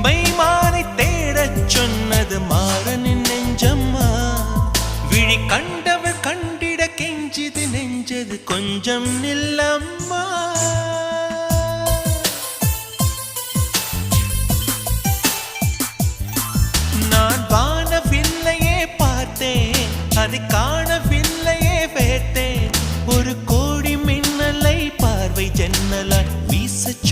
மைமானை தேடச் சொன்னது மாறனின் நெஞ்சம்மா. விழி கண்டவர் கண்டிட கெஞ்சிது நெஞ்சது கொஞ்சம் நில்லம்மா. நான் வானவில்லையே பார்த்தேன், அதை காணவில்லையே வேட்டேன். ஒரு கோடி மின்னலை பார்வை ஜன்னலால் வீசச்